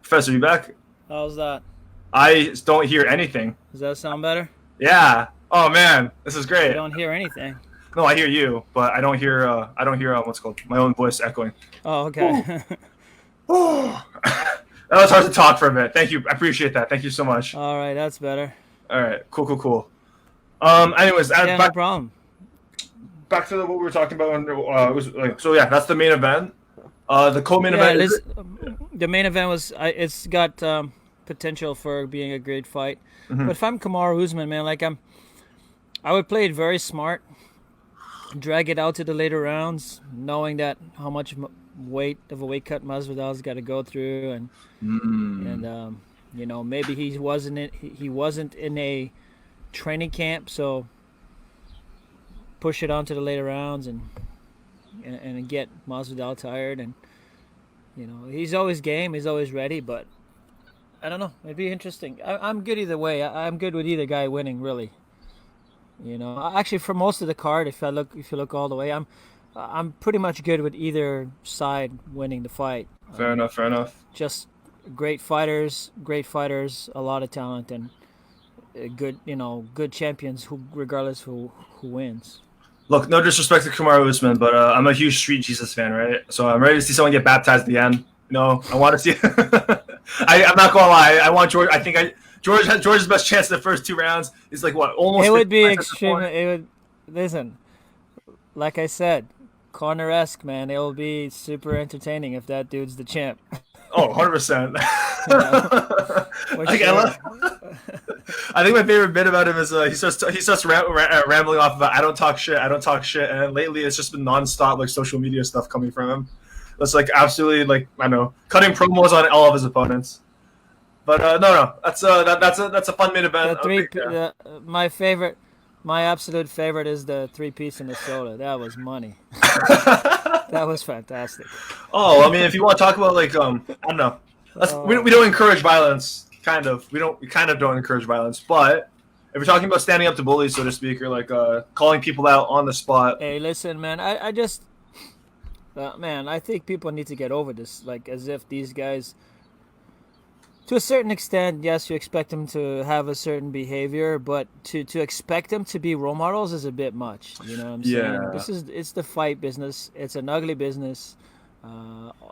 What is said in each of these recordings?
Professor, you back? How's that? I don't hear anything. Does that sound better? Yeah. Oh man, this is You great. don't hear anything. No, I hear you, but I don't hear. What's it called my own voice echoing. Oh, Ooh. okay. Ooh. That was hard to talk for a bit. Thank you. I appreciate that. Thank you so much. All right, that's better. All right. Cool. Anyways, Yeah, no problem. back to what we were talking about. It was like, so yeah, that's the main event. The co-main Yeah, event is. the main event was. It's got potential for being a great fight. Mhm. But if I'm Kamaru Usman, man, I would play it very smart, drag it out to the later rounds, knowing that how much weight of a weight cut Masvidal's got to go through, and maybe he wasn't in a training camp, so push it on to the later rounds and get Masvidal tired, and he's always game, he's always ready, but I don't know, it'd be interesting. I'm good either way. I'm good with either guy winning, really. Actually, for most of the card, if you look all the way, I'm pretty much good with either side winning the fight. Fair enough. Just great fighters, a lot of talent, and good champions regardless who wins. Look, no disrespect to Kamaru Usman, but I'm a huge Street Jesus fan, right? So I'm ready to see someone get baptized at the end. I want to see. I'm not gonna lie. I want George. George's best chance in the first 2 rounds is like what? Almost. It would be extreme. Listen. Like I said, corner-esque, man. It will be super entertaining if that dude's the champ. Oh, 100%. I think my favorite bit about him is he starts rambling off about I don't talk shit, and lately it's just been nonstop like social media stuff coming from him. That's like absolutely like I don't know, cutting promos on all of his opponents. But no, that's a fun main event. My absolute favorite is the 3-piece in the soda. That was money. That was fantastic. Oh, I mean, if you want to talk about like I don't know, we don't encourage violence. We kind of don't encourage violence, but if we're talking about standing up to bullies, so to speak, or like calling people out on the spot. Hey, listen, man. I think people need to get over this. Like, as if these guys, to a certain extent, yes, you expect them to have a certain behavior, but to expect them to be role models is a bit much. You know what I'm saying? It's the fight business. It's an ugly business.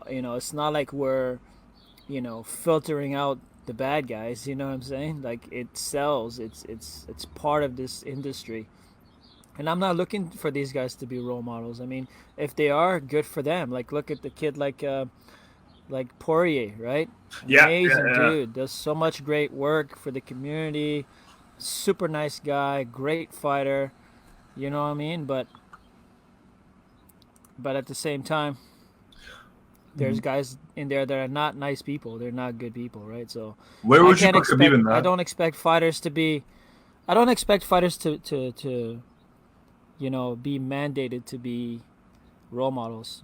It's not like we're, filtering out the bad guys. You know what I'm saying? Like, it sells. It's part of this industry. And I'm not looking for these guys to be role models. I mean, if they are, good for them. Like, look at the kid like Poirier, right? Amazing dude. Does so much great work for the community. Super nice guy. Great fighter. You know what I mean? But at the same time, there's guys in there that are not nice people. They're not good people, right? So where would you put Khabib in that? I don't expect fighters to be be mandated to be role models.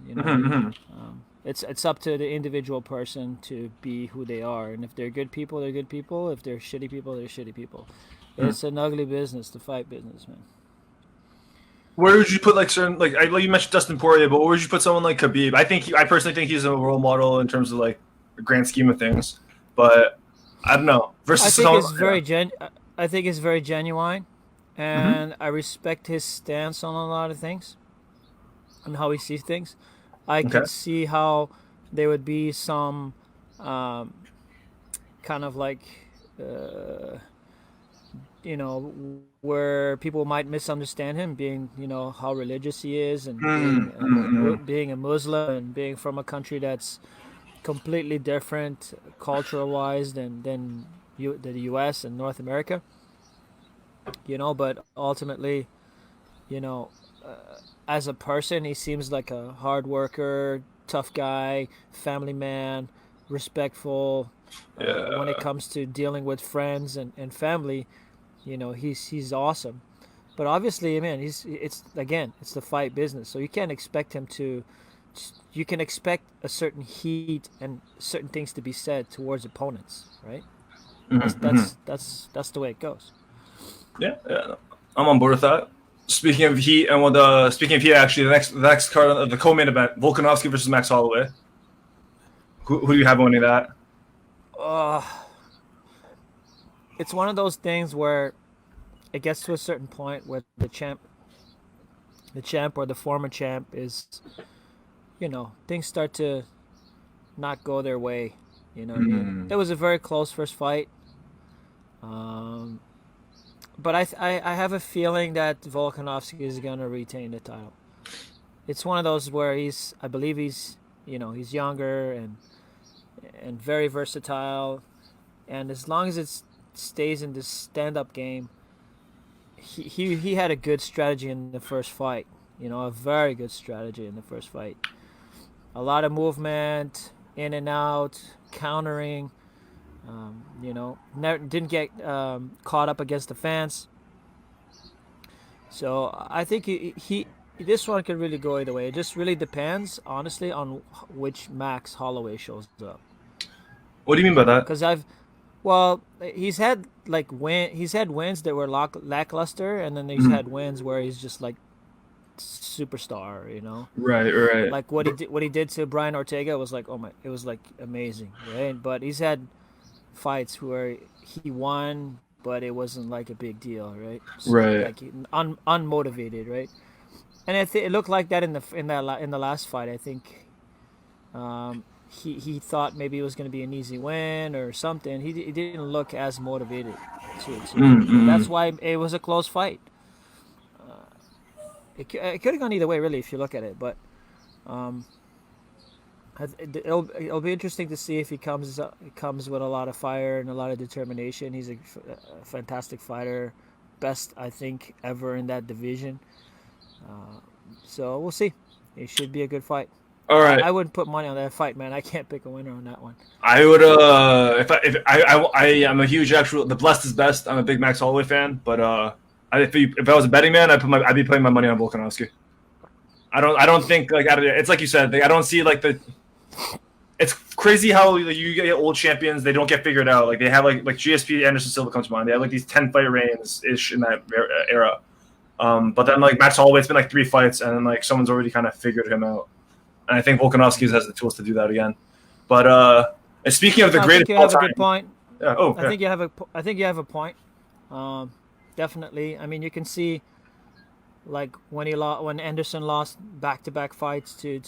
It's up to the individual person to be who they are, and if they're good people, they're good people. If they're shitty people, they're shitty people. It's an ugly business, the fight business, man. Where would you put like certain like you mentioned Dustin Poirier, but where would you put someone like Khabib? I personally think he's a role model in terms of like the grand scheme of things, but I don't know. I think it's very genuine, and I respect his stance on a lot of things and how he sees things. I can see how there would be some kind of like, where people might misunderstand him, being, how religious he is, and being a Muslim and being from a country that's completely different cultural-wise than the U.S. and North America. But ultimately, as a person, he seems like a hard worker, tough guy, family man, respectful. When it comes to dealing with friends and family, he's awesome. But obviously, man, it's the fight business. So you can't expect him to. You can expect a certain heat and certain things to be said towards opponents, right? That's the way it goes. Yeah, I'm on board with that. Speaking of heat, actually, the next card of the co-main event, Volkanovski versus Max Holloway. Who do you have winning that? It's one of those things where it gets to a certain point where the champ or the former champ is, things start to not go their way. You know what I mean? It was a very close first fight. But I have a feeling that Volkanovski is going to retain the title. It's one of those where I believe he's younger and very versatile, and as long as it stays in this stand-up game, he had a good strategy in the first fight. A very good strategy in the first fight. A lot of movement, in and out, countering. Didn't get caught up against the fence. So I think this one could really go either way. It just really depends, honestly, on which Max Holloway shows up. What do you mean by that? Because he's had wins that were lackluster, and then he's had wins where he's just like superstar. Right. Like what he did to Brian Ortega was like, it was like amazing, right? But he's had fights where he won, but it wasn't like a big deal, right? So, right. Like unmotivated, right? And it looked like that in the last fight. I think he thought maybe it was going to be an easy win or something. He didn't look as motivated. That's why it was a close fight. It could have gone either way, really, if you look at it. But it'll be interesting to see if he comes with a lot of fire and a lot of determination. He's a fantastic fighter, best I think ever in that division. So we'll see. It should be a good fight. All right. I wouldn't put money on that fight, man. I can't pick a winner on that one. I would if I am a huge the blessed is best. I'm a big Max Holloway fan, but if I was a betting man, I'd be putting my money on Volkanovski. I don't think it's like you said. I don't see it's crazy how you get old champions, they don't get figured out. Like they have like GSP Anderson Silva comes to mind. They have like these 10 fight reigns ish in that era. But then like Max Holloway, it's been like 3 fights, and then like someone's already kind of figured him out. And I think Volkanovski has the tools to do that again. But and speaking of the greatest all time, a good point. Yeah. I think you have a point. Definitely. I mean, you can see like when Anderson lost back-to-back fights to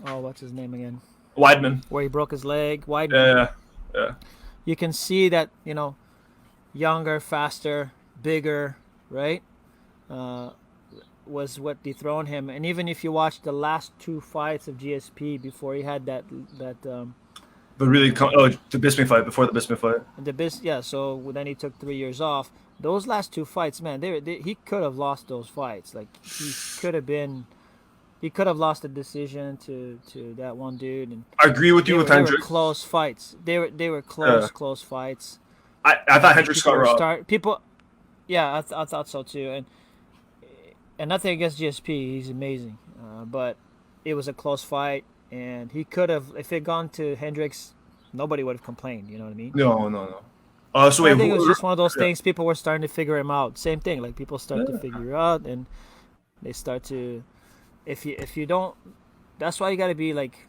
what's his name again? Weidman, where he broke his leg. Weidman. Yeah. You can see that younger, faster, bigger, right? Was what dethroned him. And even if you watch the last 2 fights of GSP before he had that but really, the Bisping fight, before the Bisping fight. So then he took 3 years off. Those last 2 fights, man, he could have lost those fights. Like he could have lost a decision to that one dude. And I agree with you with Hendricks. They were close fights. They were close fights. I thought Hendricks got robbed. I thought so too. And nothing against GSP, he's amazing. But it was a close fight, and he could have, if it had gone to Hendricks, nobody would have complained. You know what I mean? No. So I think it was just one of those things. People were starting to figure him out. Same thing. Like people start to figure out, and they start to. If you don't, that's why you got to be like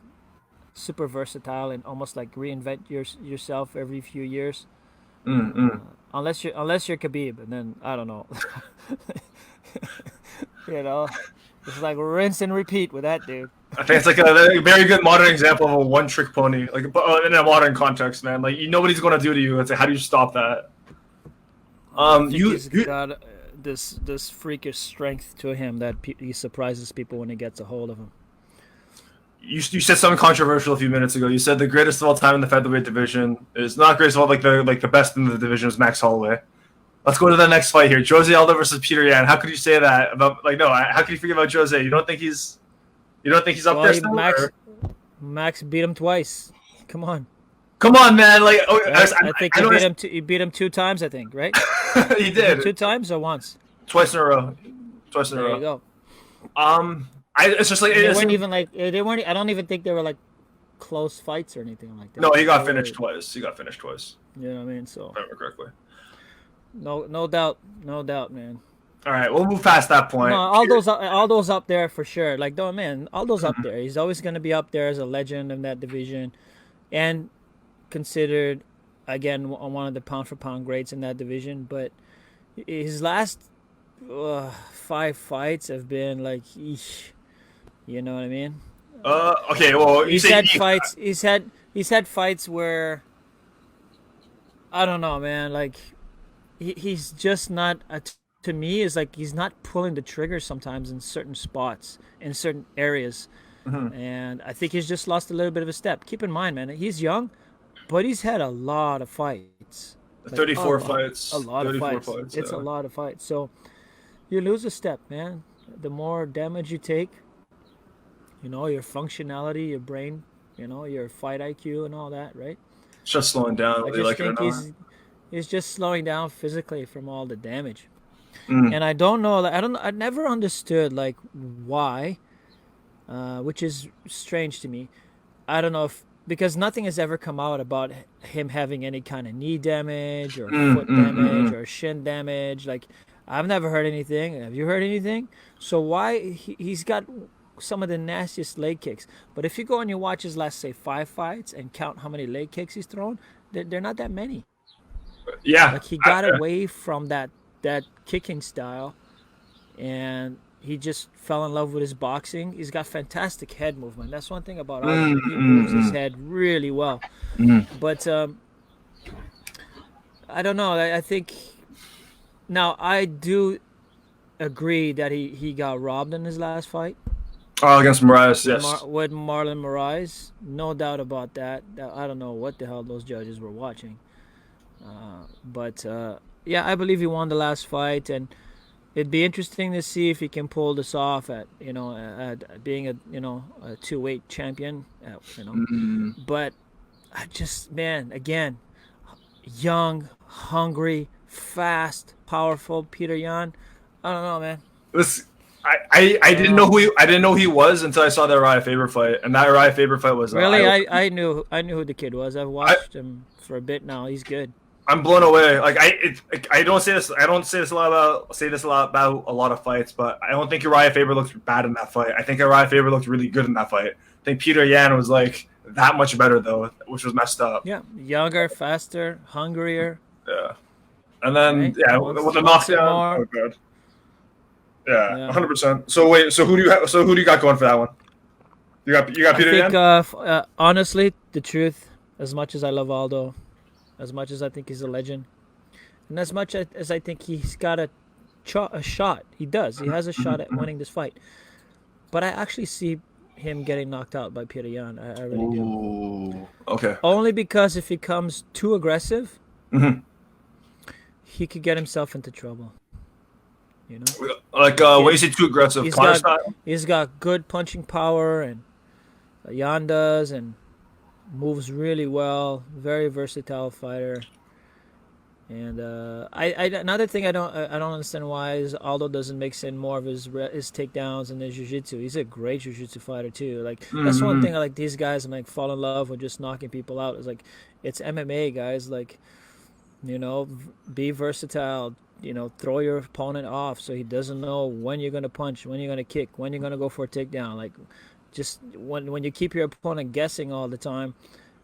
super versatile and almost like reinvent yourself every few years. Unless you're Khabib, and then I don't know. It's like rinse and repeat with that dude. I think it's like a very good modern example of a one-trick pony, like in a modern context, man. Like nobody's gonna do to you. It's like, how do you stop that? He's got this freakish strength to him that he surprises people when he gets a hold of him. You said something controversial a few minutes ago. You said the greatest of all time in the featherweight division is not greatest of all, like the best in the division is Max Holloway. Let's go to the next fight here. Jose Aldo versus Peter Yan. How could you say that about how could you forget about Jose? You don't think he's up there still? Max beat him twice. Come on, man! Like I think he beat him 2 times. I think, right? He did 2 times or once? Twice in a row. There you go. It's just like they weren't even like they weren't. I don't even think they were like close fights or anything like that. No, he got finished twice. You know what I mean? So if I remember correctly. No doubt, man. All right, we'll move past that point. No, all those up there for sure. Like, all those up there. He's always going to be up there as a legend in that division. And considered, again, one of the pound for pound greats in that division. But his last 5 fights have been like, eesh, you know what I mean? Okay. Well, you He's say had fights. He's had fights where I don't know, man. Like he's just not. To me, is like he's not pulling the trigger sometimes in certain spots, in certain areas, Mhm. and I think he's just lost a little bit of a step. Keep in mind, man, he's young, but he's had a lot of fights, like 34 fights. a lot of 34 fights. fights. It's a Yeah. lot of fights. So you lose a step, man. The more damage you take, your functionality, your brain, your fight IQ and all that, right? It's just slowing down, I whether you just like it or think not. he's just slowing down physically from all the damage. Mm. And I don't know, like, I never understood like why, which is strange to me. I don't know if because nothing has ever come out about him having any kind of knee damage or Mm, foot mm, mm, damage mm. or shin damage. Like I've never heard anything. Have you heard anything? So why he's got some of the nastiest leg kicks? But if you go and you watch his last say 5 fights and count how many leg kicks he's thrown, they're not that many. Yeah. Like he got away from that kicking style, and he just fell in love with his boxing. He's got fantastic head movement. That's one thing about Aldo, Mm, man. He mm, moves his mm, head really well. mm. But I don't know. I think now I do agree that he got robbed in his last fight Oh, against Moraes, yes. with Marlon Moraes. No doubt about that. I don't know what the hell those judges were watching. But yeah, I believe he won the last fight, and it'd be interesting to see if he can pull this off at being a 2-weight champion. Mm. But I just, man, again, young, hungry, fast, powerful Peter Yan. I don't know, man. This, I I don't didn't know know. I didn't know he was until I saw that Uriah Faber fight, and that Uriah Faber fight was Really, I knew who the kid was. I've I watched him for a bit now. He's good. I'm blown away. Like I don't say this. I don't say this a lot about a lot of fights, but I don't think Uriah Faber looked bad in that fight. I think Uriah Faber looked really good in that fight. I think Peter Yan was like that much better though, which was messed up. Yeah, younger, faster, hungrier. Yeah, and then Right? yeah, with the Wants it knockdown. more. Oh god. Yeah, Yeah. 100%. So wait, so who do you got going for that one? You got I Peter think, Yan? honestly, the truth, as much as I love Aldo, as much as I think he's a legend, and as much as I think he's got a shot, he does. He has a shot at winning this fight. But I actually see him getting knocked out by Peter Yan. I really do. Ooh. Okay. Only because if he comes too aggressive, Hmm. he could get himself into trouble. You know, Like what is he too aggressive? he's Connor got style? he's got good punching power, and Yan does, and moves really well. Very versatile fighter. And another thing I don't understand why is Aldo doesn't mix in more of his takedowns and his jiu-jitsu. He's a great jiu-jitsu fighter too. Like that's one Hmm. thing I like these guys and like fall in love with just knocking people out. It's like it's MMA guys. Like be versatile. Throw your opponent off so he doesn't know when you're gonna punch, when you're gonna kick, when you're gonna go for a takedown. Like just when you keep your opponent guessing all the time,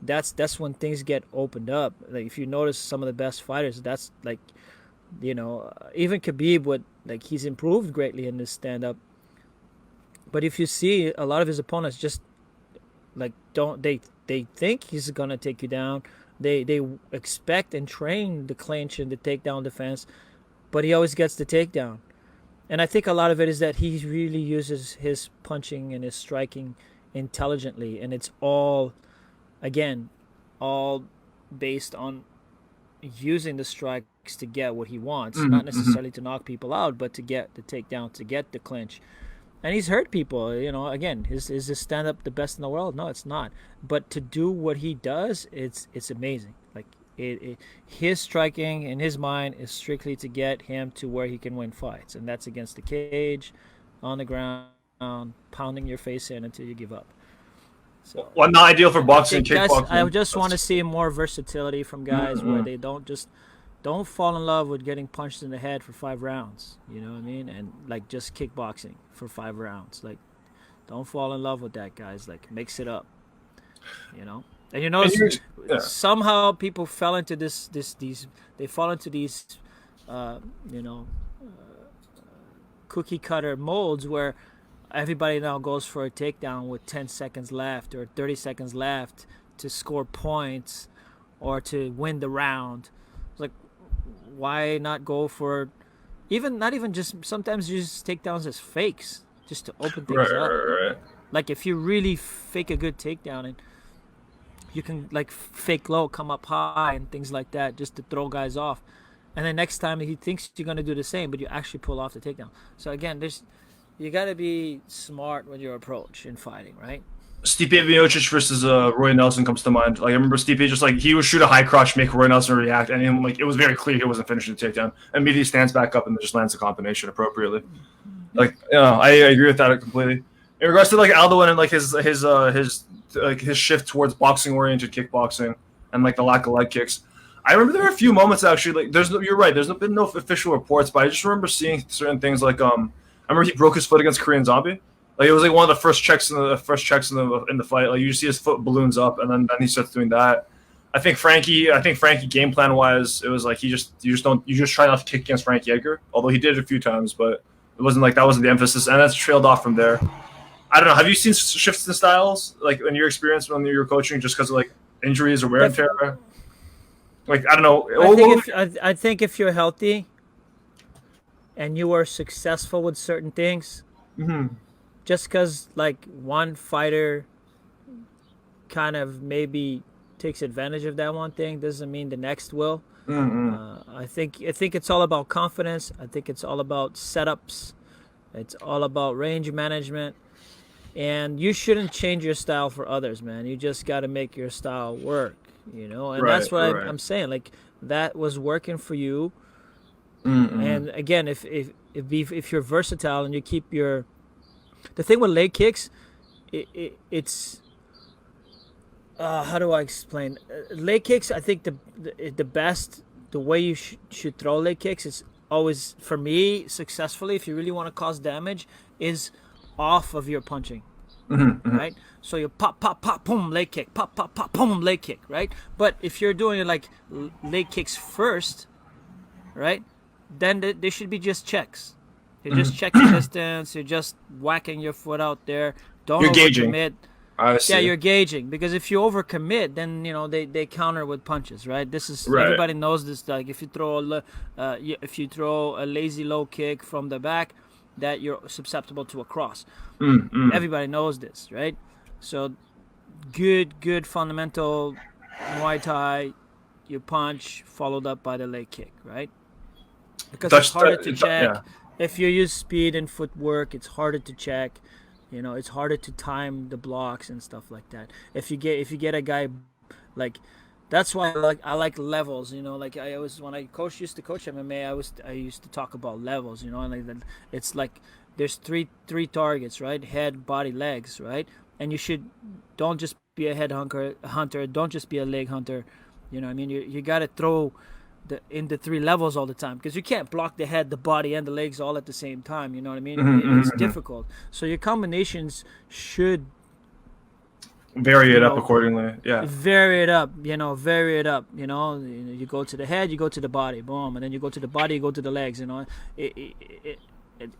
that's when things get opened up. Like if you notice some of the best fighters, that's like, even Khabib would like he's improved greatly in this stand up. But if you see a lot of his opponents just like don't they think he's gonna take you down. They expect and train the clinch and the takedown defense, but he always gets the takedown. And I think a lot of it is that he really uses his punching and his striking intelligently, and it's again, all based on using the strikes to get what he wants, Hmm. not Hmm. necessarily to knock people out, but to get the takedown, to get the clinch. And he's hurt people. Again, is his stand up the best in the world? No, it's not. But to do what he does, it's amazing. Like his striking in his mind is strictly to get him to where he can win fights, and that's against the cage, on the ground, pounding your face in until you give up. So Well, not ideal for I boxing and think guys, I kickboxing. just want to see more versatility from guys where Mm-hmm. they don't fall in love with getting punched in the head for 5 rounds. You know what I mean? And like just kickboxing for 5 rounds. Like don't fall in love with that, guys. Like mix it up. You know. And you know, And yeah, somehow people fell into these they fall into these, uh, you know, cookie cutter molds where everybody now goes for a takedown with 10 seconds left or 30 seconds left to score points or to win the round. It's like, why not go for even not even just sometimes you just takedowns as fakes just to open right, things right, up. right. Like if you really fake a good takedown and you can like fake low, come up high and things like that just to throw guys off. And then next time he thinks you're gonna do the same, but you actually pull off the takedown. So again, there's you gotta be smart with your approach in fighting, right? Stipe Miocic versus Roy Nelson comes to mind. Like I remember Stipe just like he would shoot a high crotch, make Roy Nelson react, and then, like it was very clear he wasn't finishing the takedown. Immediately stands back up and just lands the combination appropriately. Like I agree with that completely. In regards to like Aldo and like his shift towards boxing oriented kickboxing and like the lack of leg kicks. I remember there were a few moments actually. Like you're right. Been no official reports, but I just remember seeing certain things like I remember he broke his foot against Korean Zombie. Like it was like one of the first checks in the fight. Like you see his foot balloons up, and then he starts doing that. I think Frankie game plan wise, it was like you just try not to kick against Frankie Edgar. Although he did it a few times, but it wasn't like that wasn't the emphasis, and that's trailed off from there. I don't know. Have you seen shifts in styles like in your experience when you were coaching, just because of like injuries or wear and tear? Like I don't know. I think if you're healthy and you are successful with certain things, Mhm. just because like one fighter kind of maybe takes advantage of that one thing doesn't mean the next will. Mm-mm. I think it's all about confidence. I think it's all about setups. It's all about range management. And you shouldn't change your style for others, man. You just got to make your style work, And Right, that's what right. I'm saying. Like that was working for you. Mm-mm. And again, if you're versatile and you keep your the thing with leg kicks, it's how do I explain? Leg kicks. I think the way you should throw leg kicks is always for me successfully. If you really want to cause damage, is off of your punching, Mm-hmm. right? So you pop, pop, pop, boom, leg kick, pop, pop, pop, boom, leg kick, right? But if you're doing it like leg kicks first, right? Then they should be just checks. You're just checking distance. You're just whacking your foot out there. Don't You're gauging. overcommit. I Yeah, see. you're gauging because if you overcommit, then they counter with punches, right? This is Right. everybody knows this. Like if you throw a lazy low kick from the back, that you're susceptible to a cross. Mm-mm. Everybody knows this, right? So good fundamental Muay Thai, you punch followed up by the leg kick, right? Because it's harder to check. Yeah. If you use speed and footwork, it's harder to check. It's harder to time the blocks and stuff like that. If you get a guy like that's why I like levels. Like I was when I used to coach MMA, I used to talk about levels. And like it's like there's three targets, right? Head, body, legs, right? And don't just be a head hunter. Don't just be a leg hunter. What I mean? You got to throw in the three levels all the time because you can't block the head, the body, and the legs all at the same time. You know what I mean? It's difficult. So your combinations should Vary it up accordingly. Yeah. vary it up. Vary it up. You go to the head, you go to the body, boom, and then you go to the body, you go to the legs. It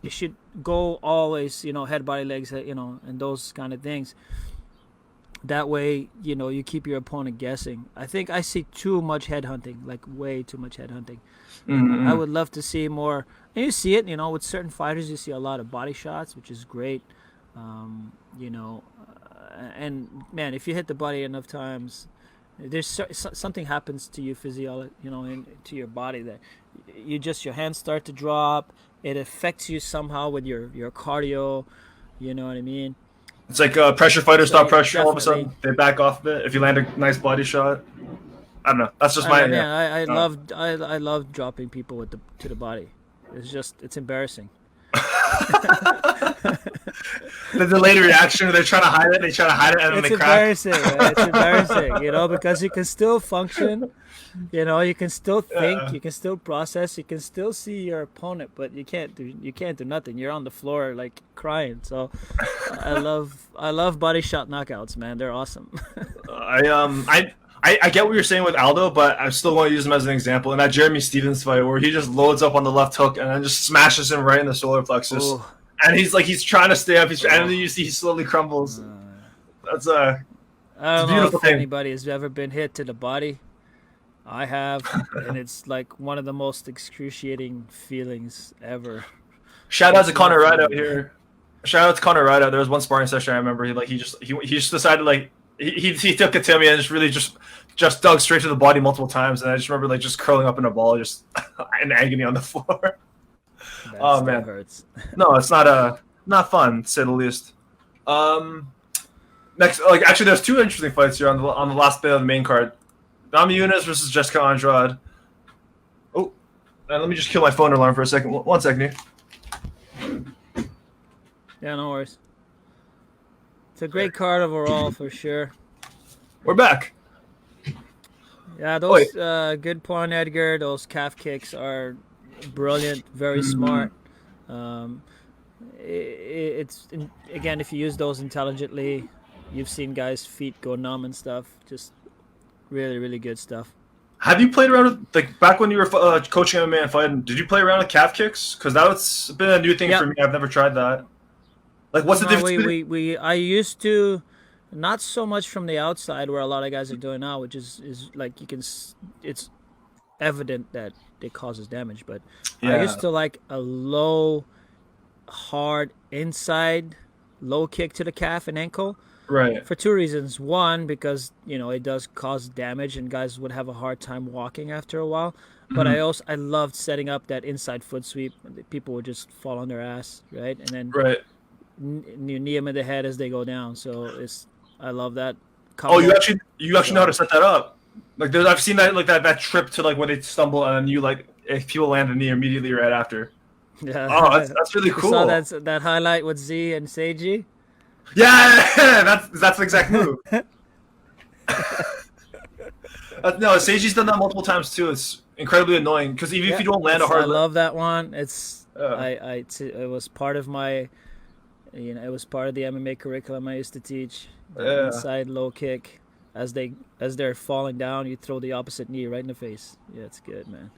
should go always. Head, body, legs. And those kind of things. That way, you keep your opponent guessing. I think I see too much head hunting, like way too much head hunting. I would love to see more. And you see it, with certain fighters, you see a lot of body shots, which is great. And man, if you hit the body enough times, there's something happens to you physiology, to your body that your hands start to drop. It affects you somehow with your cardio. You know what I mean? It's like pressure fighters So stop pressure. All of a definitely. sudden, they back off a bit. If you land a nice body shot, I don't know. That's just my. Man, Yeah. I love dropping people to the body. It's embarrassing. The delayed reaction, they're trying to hide it. They try to hide it, and then It's they crack. embarrassing, man. It's embarrassing, because you can still function. You can still think, Yeah. you can still process, you can still see your opponent, but you can't do nothing. You're on the floor like crying. So I love body shot knockouts, man. They're awesome. I get what you're saying with Aldo, but I still want to use him as an example. In that Jeremy Stevens fight, where he just loads up on the left hook and then just smashes him right in the solar plexus, Oh, and he's trying to stay up. And then you see he slowly crumbles. That's I it's a don't know beautiful if thing. anybody has ever been hit to the body. I have, and it's like one of the most excruciating feelings ever. Shout out to It's Connor not Ryde fun, out man. here. Shout out to Connor Ryde out. There was one sparring session I remember. He just decided like he took it to me and just dug straight to the body multiple times, and I just remember like just curling up in a ball, just in agony on the floor. That Oh still man, hurts. no, it's not fun to say the least. Next, like actually, there's two interesting fights here on the last day of the main card. Dami Yunus versus Jessica Andrade. Oh, and let me just kill my phone alarm for a second. One second here. Yeah, no worries. It's a great card overall for sure. We're back. Yeah, Oh, wait. those good point, Edgar. Those calf kicks are brilliant, very smart. Um, it's again, if you use those intelligently, you've seen guys' feet go numb and stuff. Just really, really good stuff. Have you played around with, like, back when you were coaching MMA and fighting? Did you play around with calf kicks? Because that's been a new thing Yeah. for me. I've never tried that. Like, what's the No, difference? I used to, not so much from the outside where a lot of guys are doing now, which is like it's evident that it causes damage. But I Yeah, used to like a low, hard inside low kick to the calf and ankle right. for two reasons. One, because it does cause damage and guys would have a hard time walking after a while. But I loved setting up that inside foot sweep. People would just fall on their ass, right? And then Right. you knee them in the head as they go down. So I love that Oh, combo. you actually know how to set that up. Like, I've seen that, like that trip to like where they stumble and then you like if people land a knee immediately right after. Yeah. Oh, that's really You cool. saw that highlight with Z and Seiji? Yeah, that's the exact move. No, Seiji's done that multiple times too. It's incredibly annoying because even if Yeah, you don't land a I hard, love that one. It's Yeah. it was part of my, it was part of the MMA curriculum I used to teach. The Yeah. inside low kick, as they're falling down, you throw the opposite knee right in the face. Yeah, it's good, man.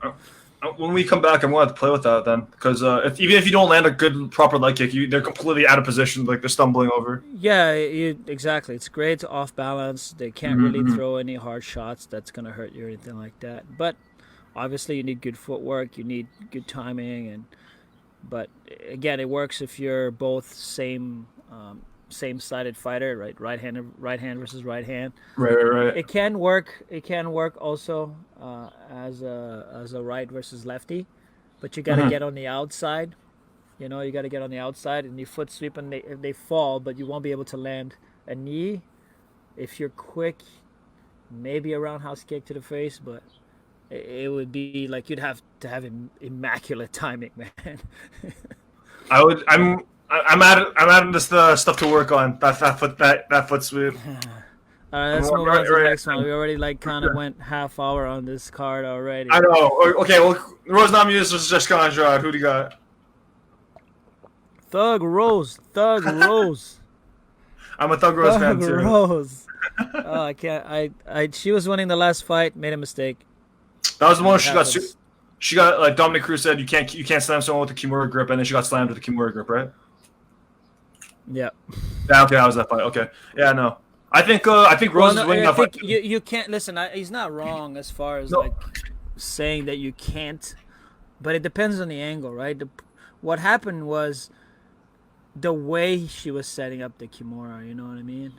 When we come back, I'm going to have to play with that then, because even if you don't land a good proper leg kick, they're completely out of position, like they're stumbling over. Yeah, exactly. It's great to off balance. They can't really Mhm. throw any hard shots that's gonna hurt you or anything like that. But obviously, you need good footwork. You need good timing, but again, it works if you're both same-sided fighter, right? Right hand versus right hand. Right. It can work. It can work also as a right versus lefty, but you got to Mhm. get on the outside. You got to get on the outside and you foot sweep and they fall, but you won't be able to land a knee. If you're quick, maybe a roundhouse kick to the face, but it would be like you'd have to have immaculate timing, man. I'm adding this stuff to work on. That foot sweep. Let's move on to the next one. We already kind of went half hour on this card already. I know. Okay, well, Rose Namajunas versus Jessica Andrade. Who do you got? Thug Rose. I'm a Thug Rose fan Thug too. Rose. Oh, I can't. She was winning the last fight, made a mistake. That was the one It happens. she got like Dominic Cruz said you can't slam someone with the Kimura grip, and then she got slammed with the Kimura grip, right? Yeah. Yeah, okay, that was that fight. Okay, yeah, no, I think Rose is winning I that fight. think you can't listen. He's not wrong as far as No. like saying that you can't, but it depends on the angle, right? What happened was the way she was setting up the Kimura. You know what I mean?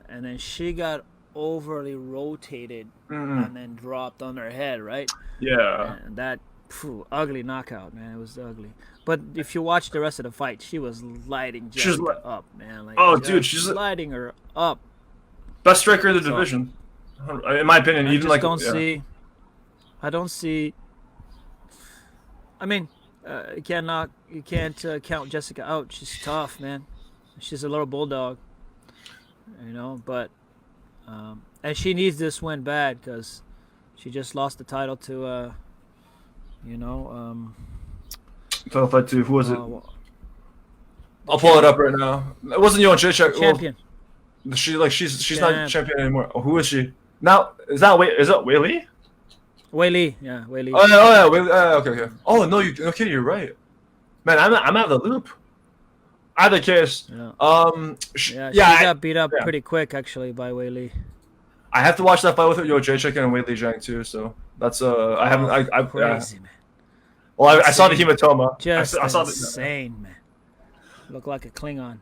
And then she got overly rotated and then dropped on her head, right? Yeah, And that ugly knockout, man. It was ugly. But if you watch the rest of the fight, she was lighting Jessica up, man. Like, oh, dude, she's lighting her up. best striker in the division, in my opinion. Even like I don't see. I mean, You can't count Jessica out. She's tough, man. She's a little bulldog, But and she needs this win bad because she just lost the title to you know Title fight to who was it? well, I'll pull it up right now. It wasn't Yo Jacek. champion. Well, she's not champion anymore. Oh, who is she? Now is that Wei Li? Wei Li, yeah, Wei Li. Oh yeah, okay. Oh no, no kidding, you're right. Man, I'm out of the loop. Either case, She got beat up pretty quick actually by Wei Li. I have to watch that fight with Yo Jacek and Wei Li Zhang too. So that's I haven't crazy man. Well, I saw the hematoma. Just I saw insane, man. Look like a Klingon.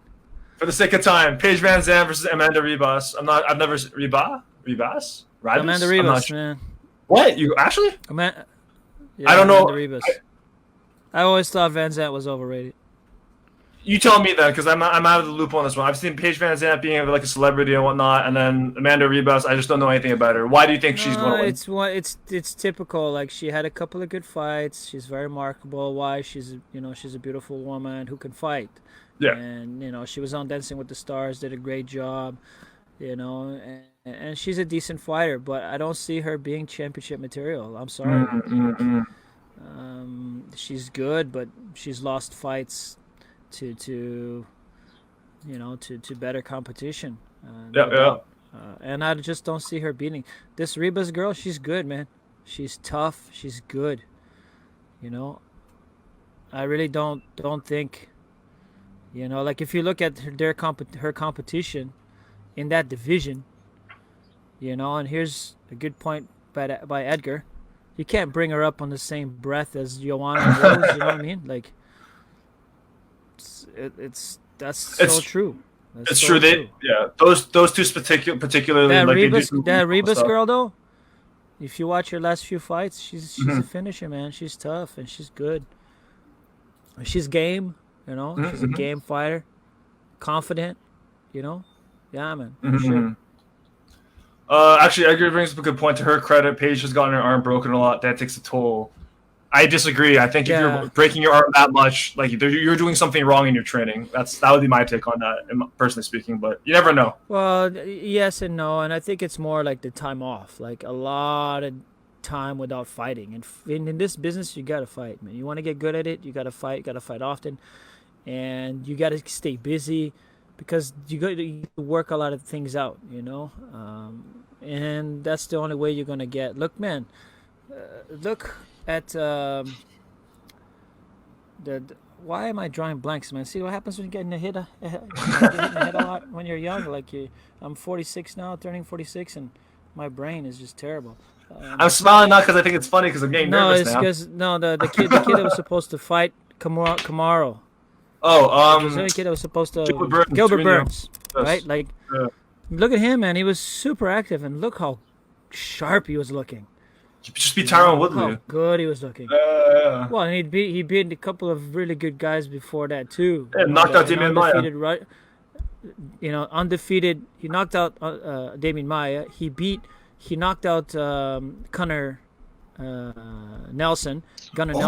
For the sake of time, Paige Van Zandt versus Amanda Ribas. I've never Ribas. Amanda Ribas, man. What you actually? I don't know. Ribas. I always thought Van Zandt was overrated. You tell me then, because I'm out of the loop on this one. I've seen Paige Van Zandt being like a celebrity and whatnot, and then Amanda Ribas. I just don't know anything about her. Why do you think she's going to win? It's typical. Like she had a couple of good fights. She's very marketable. Why? She's a beautiful woman who can fight. Yeah. And she was on Dancing with the Stars, did a great job. And she's a decent fighter, but I don't see her being championship material. I'm sorry. She's good, but she's lost fights to better competition. And I just don't see her beating this Ribas girl. She's good, man. She's tough. She's good. I really don't think. Like if you look at her competition in that division, and here's a good point by Edgar. You can't bring her up on the same breath as Joanna Rose. You know what I mean? Like, that's so true. It's true. Those two particularly. That Ribas girl though, if you watch her last few fights, she's a finisher, man. She's tough and she's good. She's game. She's a game fighter, confident. Yeah, man. For sure. Actually, Edgar brings up a good point. To her credit, Paige has gotten her arm broken a lot. That takes a toll. I disagree. I think if you're breaking your arm that much, like you're doing something wrong in your training. That would be my take on that, personally speaking. But you never know. Well, yes and no, and I think it's more like the time off, like a lot of time without fighting. And in this business, you gotta fight, man. You want to get good at it, you gotta fight. You gotta fight often, and you gotta stay busy. Because you got to work a lot of things out, and that's the only way you're gonna get. Look, man, look at the. Why am I drawing blanks, man? See what happens when you get hit in the head a lot when you're young. I'm 46 now, turning 46, and my brain is just terrible. I'm smiling not because I think it's funny, because I'm getting nervous now. The kid that was supposed to fight Kamaru. There's a kid that was supposed to Gilbert Burns, right? Like, look at him, man. He was super active, and look how sharp he was looking. Just beat Tyron Woodley. How good he was looking. Well, and he beat a couple of really good guys before that too. Yeah, knocked out Damian Maia. Undefeated. He knocked out Damian Maia. He knocked out Gunnar Nelson.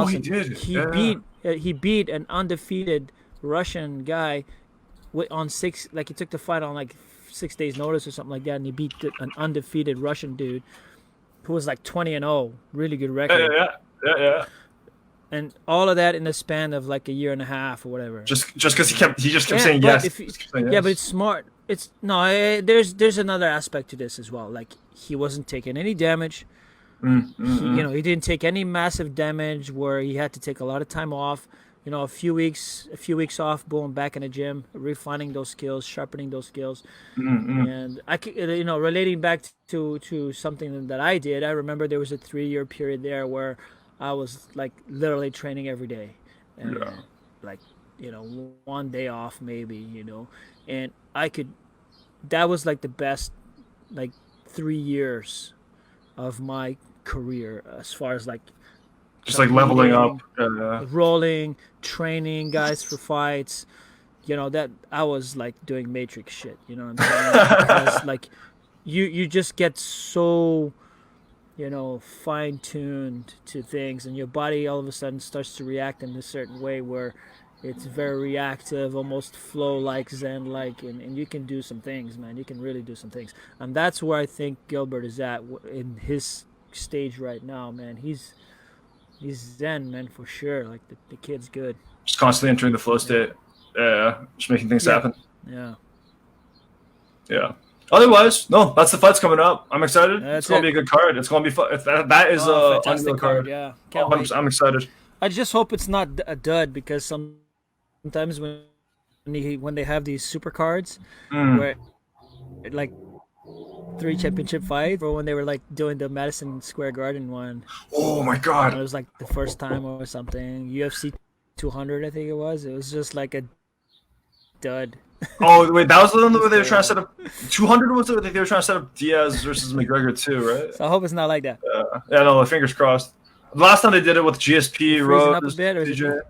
He did. He beat an undefeated Russian guy on 6. Like he took the fight on like 6 days' notice or something like that, and he beat an undefeated Russian dude who was like 20-0, really good record. Yeah. And all of that in the span of like a year and a half or whatever. Just because he kept saying yes. Yeah, but it's smart. There's another aspect to this as well. Like he wasn't taking any damage. He didn't take any massive damage where he had to take a lot of time off. A few weeks off, boom, back in the gym, refining those skills, sharpening those skills. And relating back to something that I did, I remember there was a 3-year period there where I was like literally training every day, and one day off maybe, and that was like the best 3 years of my career as far as like just like leveling up, rolling, training guys for fights. That I was like doing Matrix shit. You know what I'm saying? Because like you just get so fine tuned to things, and your body all of a sudden starts to react in a certain way where it's very reactive, almost flow like, zen like, and you can do some things, man. You can really do some things, and that's where I think Gilbert is at in his stage right now, man. He's zen, man, for sure. Like the kid's good. Just constantly entering the flow state. Just making things happen. Yeah. Yeah. Otherwise, no, that's the fights coming up. I'm excited. It's going to be a good card. It's going to be fun. That is a fantastic card. Yeah. Can't wait. I'm excited. I just hope it's not a dud, because sometimes when they have these super cards where like 3 championship fights, or when they were like doing the Madison Square Garden one. Oh my god. It was like the first time or something. UFC 200, I think it was. It was just like a dud. Oh wait, that was the one where they were trying to set up 200. Was it? I think they were trying to set up Diaz versus McGregor too, right? So I hope it's not like that. Yeah, no, fingers crossed. The last time they did it with GSP, Rose, up a bit, or DJ.